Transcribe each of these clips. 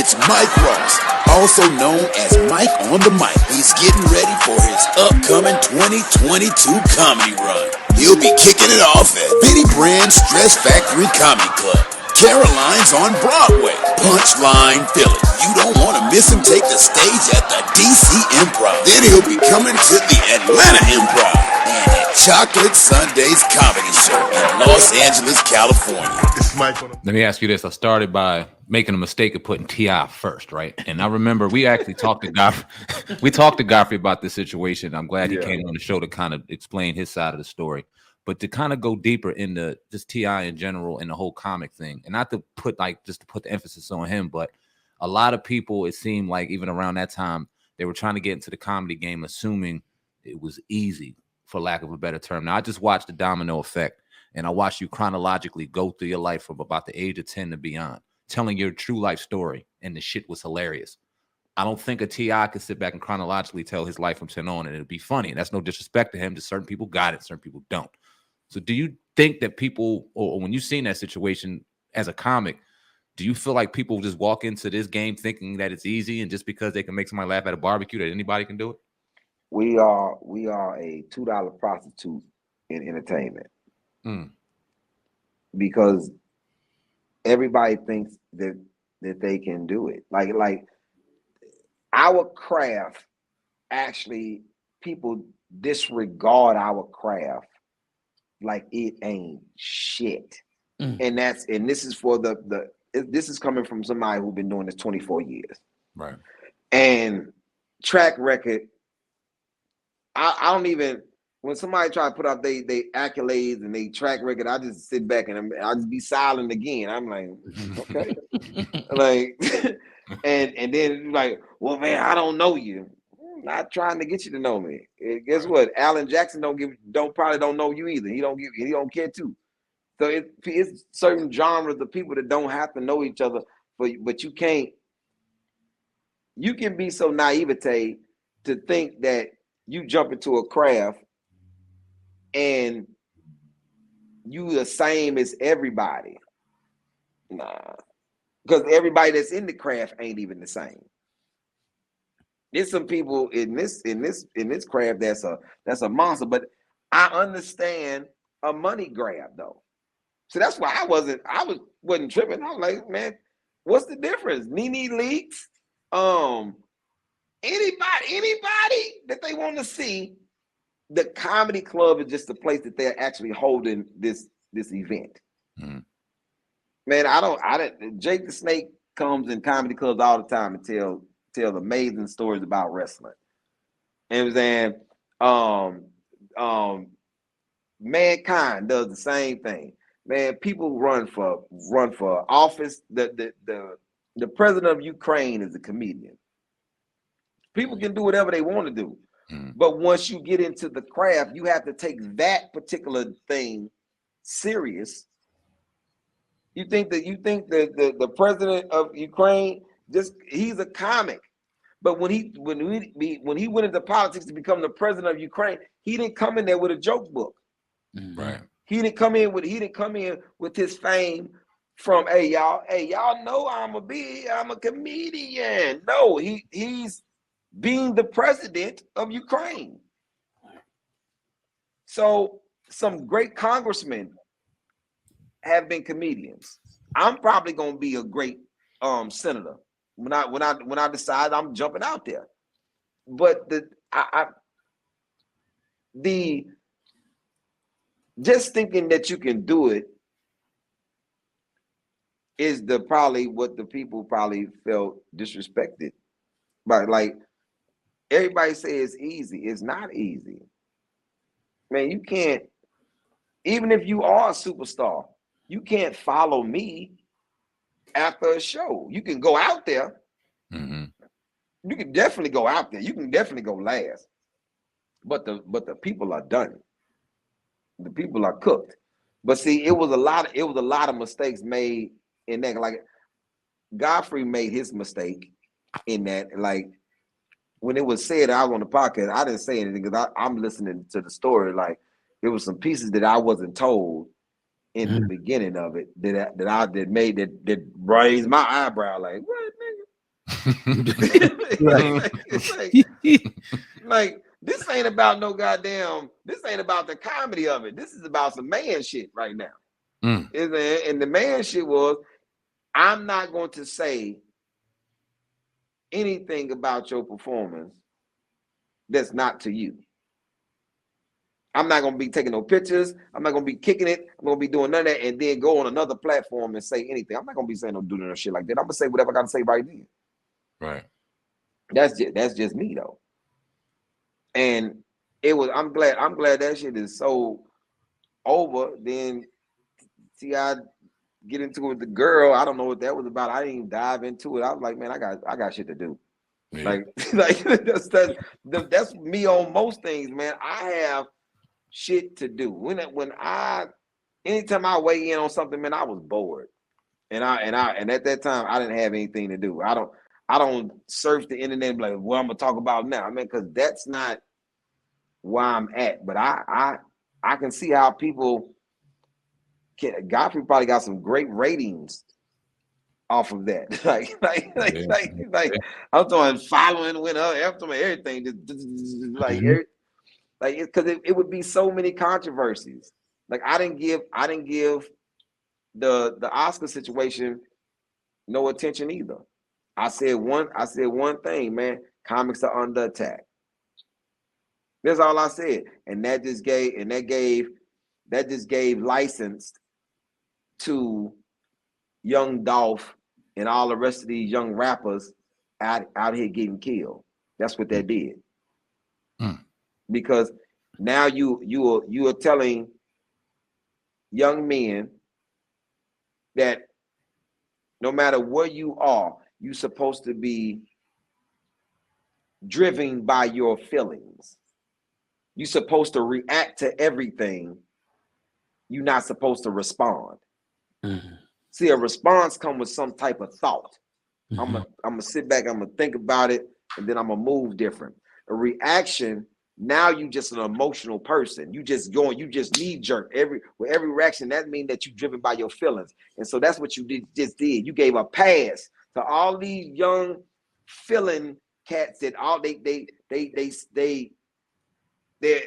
It's Mike Ross, also known as Mike on the Mic. He's getting ready for his upcoming 2022 comedy run. He'll be kicking it off at Bitty Brand's Stress Factory Comedy Club, Caroline's on Broadway, Punchline Philly. You don't want to miss him take the stage at the DC Improv. Then he'll be coming to the Atlanta Improv and at Chocolate Sundays Comedy Show in Los Angeles, California. Let me ask you this. I started by making a mistake of putting TI first, right? And I remember we actually talked to Godfrey. We talked to Godfrey about this situation. I'm glad he came on the show to kind of explain his side of the story. But to kind of go deeper into just TI in general and the whole comic thing, and not to put just to put the emphasis on him, but a lot of people, it seemed like even around that time, they were trying to get into the comedy game, assuming it was easy, for lack of a better term. Now, I just watched The Domino Effect, and I watched you chronologically go through your life from about the age of 10 to beyond, telling your true life story, and the shit was hilarious. I don't think a TI could sit back and chronologically tell his life from 10 on, and it'd be funny. And that's no disrespect to him. Just certain people got it, certain people don't. So do you think that people, or when you've seen that situation as a comic, do you feel like people just walk into this game thinking that it's easy, and just because they can make somebody laugh at a barbecue, that anybody can do it? We are a $2 prostitute in entertainment. Because everybody thinks that they can do it. Like our craft, actually, people disregard our craft like it ain't shit. And this is for this is coming from somebody who's been doing this 24 years. Right. And track record, I don't even, when somebody try to put out they accolades and they track record, I just sit back and I'll just be silent again. I'm like, okay. Like, and then like, well, man, I don't know you. I'm not trying to get you to know me. And guess what? Alan Jackson probably don't know you either. He don't care too. So it's certain genres of people that don't have to know each other, but you can be so naivete to think that you jump into a craft and you the same as everybody. Nah, because everybody that's in the craft ain't even the same. There's some people in this craft that's a monster, but I understand a money grab though. So that's why I wasn't tripping. I was like, man, what's the difference? Nene Leeks, anybody that they want to see. The comedy club is just the place that they're actually holding this event. Man, Jake the Snake comes in comedy clubs all the time and tell amazing stories about wrestling. And then Mankind does the same thing. Man, people run for office. The president of Ukraine is a comedian. People can do whatever they want to do. But once you get into the craft, you have to take that particular thing serious. You think that the president of Ukraine, he's a comic. But when he went into politics to become the president of Ukraine, he didn't come in there with a joke book. Right. He didn't come in with his fame from y'all know I'm a comedian. No, he's being the president of Ukraine. So some great congressmen have been comedians. I'm probably gonna be a great senator when I decide I'm jumping out there. But just thinking that you can do it is probably what the people probably felt disrespected. But like everybody says it's easy. It's not easy. Man, you can't, even if you are a superstar, you can't follow me after a show. You can go out there. You can definitely go out there. You can definitely go last. But the people are done. The people are cooked. But see, it was a lot of mistakes made in that. Like Godfrey made his mistake in that. Like when it was said, I was on the podcast, I didn't say anything because I'm listening to the story. Like there was some pieces that I wasn't told in the beginning of it that raised my eyebrow. Like, what, nigga? like this ain't about no goddamn. This ain't about the comedy of it. This is about some man shit right now. And the man shit was, I'm not going to say anything about your performance that's not to you. I'm not going to be taking no pictures. I'm not going to be kicking it. I'm going to be doing none of that and then go on another platform and say anything. I'm not going to be saying no doing no shit like that. I'm going to say whatever I got to say right then. Right. That's just me though. And it was, I'm glad that shit is so over. Then TI get into it with the girl. I don't know what that was about. I didn't even dive into it. I was like, man, I got shit to do. Yeah. Like that's me on most things, man. I have shit to do. Anytime I weigh in on something, man, I was bored. And at that time I didn't have anything to do. I don't surf the internet and be like, what I'm gonna talk about now. I mean, because that's not where I'm at. But I can see how people Godfrey probably got some great ratings off of that. like I'm talking following went up after everything just because it would be so many controversies. Like I didn't give the Oscar situation no attention either. I said one thing, man. Comics are under attack. That's all I said, and that just gave license to Young Dolph and all the rest of these young rappers out here getting killed. That's what that did. Because now you are telling young men that no matter where you are, you're supposed to be driven by your feelings. You're supposed to react to everything. You're not supposed to respond. See, a response comes with some type of thought. I'm gonna sit back, I'm gonna think about it, and then I'm gonna move different. A reaction, now you just an emotional person. You just knee jerk. Every reaction, that means that you're driven by your feelings. And so that's what you just did. You gave a pass to all these young feeling cats that all they're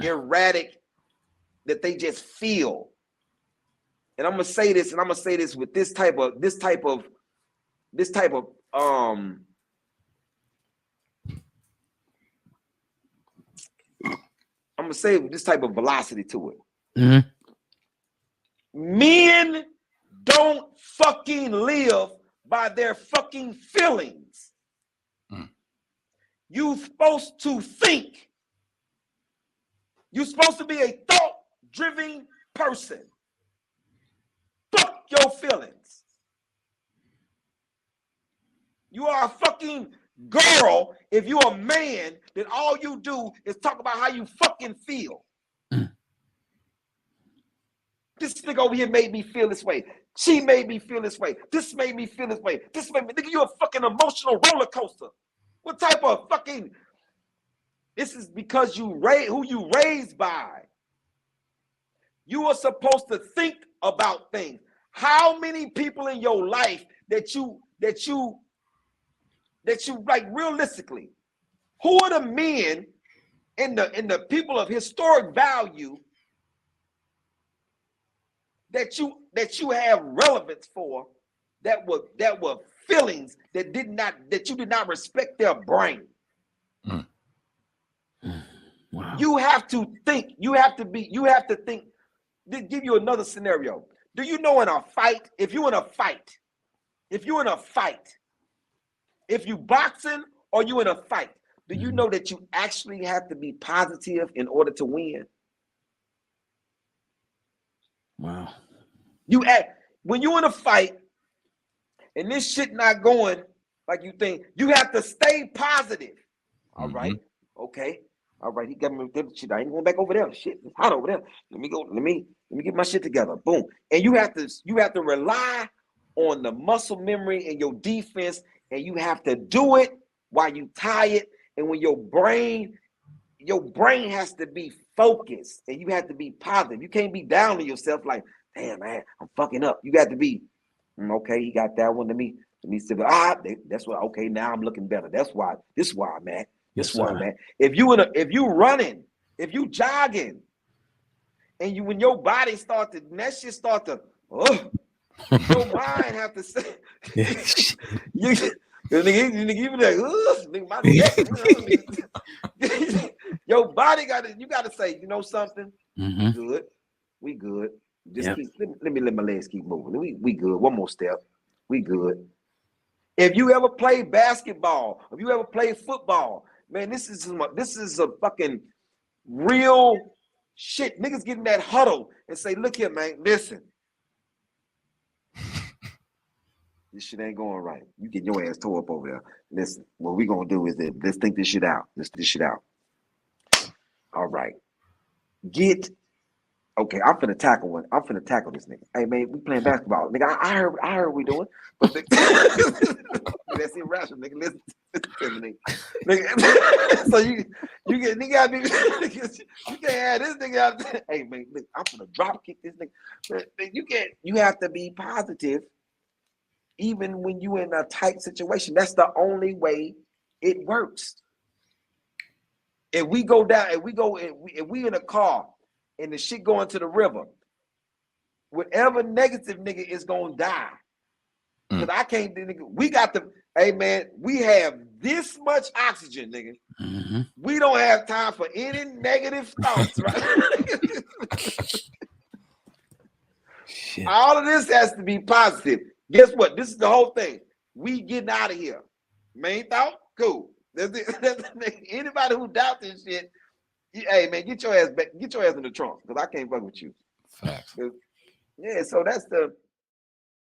erratic, that they just feel. And I'm gonna say this, with this type of I'm gonna say with this type of velocity to it. Men don't fucking live by their fucking feelings. You're supposed to think. You're supposed to be a thought-driven person. Fuck your feelings. You are a fucking girl if you're a man that all you do is talk about how you fucking feel. This nigga over here made me feel this way. She made me feel this way. This made me feel this way. This made me, nigga, you a fucking emotional roller coaster. What type of fucking, this is because who you raised by. You are supposed to think about things. How many people in your life that you like realistically, who are the men in the people of historic value that you have relevance for, that were feelings that you did not respect their brain? Wow. You have to think. You have to think. Let's give you another scenario. Do you know in a fight, if you boxing or you in a fight, do you know that you actually have to be positive in order to win? Wow. When you're in a fight and this shit not going like you think, you have to stay positive. All right. Okay. All right. He got me with that shit. I ain't going back over there. Shit, it's hot over there. Let me get my shit together. Boom. And you have to rely on the muscle memory and your defense, and you have to do it while you tired. And when your brain has to be focused, and you have to be positive. You can't be down on yourself like, damn man, I'm fucking up. You got to be, okay, he got that one. Let me And he said, that's why. Okay, now I'm looking better. That's why. This is why I'm at. This is why I'm at. If you running, if you jogging, and when your body start to, that shit start to, your mind have to say, you like, my neck. Your body you gotta say, you know something? We good. Just let me let my legs keep moving. We good. One more step. We good. If you ever play basketball, if you ever play football, man, this is a fucking real shit. Niggas get in that huddle and say, look here, man, listen. This shit ain't going right. You get your ass tore up over there. Listen, what we gonna do is that let's think this shit out. Let's this shit out. All right. Okay, I'm finna tackle one. I'm finna tackle this nigga. Hey man, we playing basketball. Nigga, I heard we doing. But that's irrational, nigga. Listen to me, nigga. So you get nigga out there, you can't have this nigga out there. Hey man, look, I'm finna drop kick this nigga. You have to be positive even when you in a tight situation. That's the only way it works. If we go down, if we in a car and the shit going to the river, whatever negative nigga is gonna die. Because I can't, nigga, we got the, hey man, we have this much oxygen, nigga. We don't have time for any negative thoughts, right? All of this has to be positive. Guess what? This is the whole thing. We getting out of here. Main thought? Cool. That's it. Anybody who doubts this shit, hey man, get your ass back, get your ass in the trunk, because I can't fuck with you. Facts. Yeah, so that's the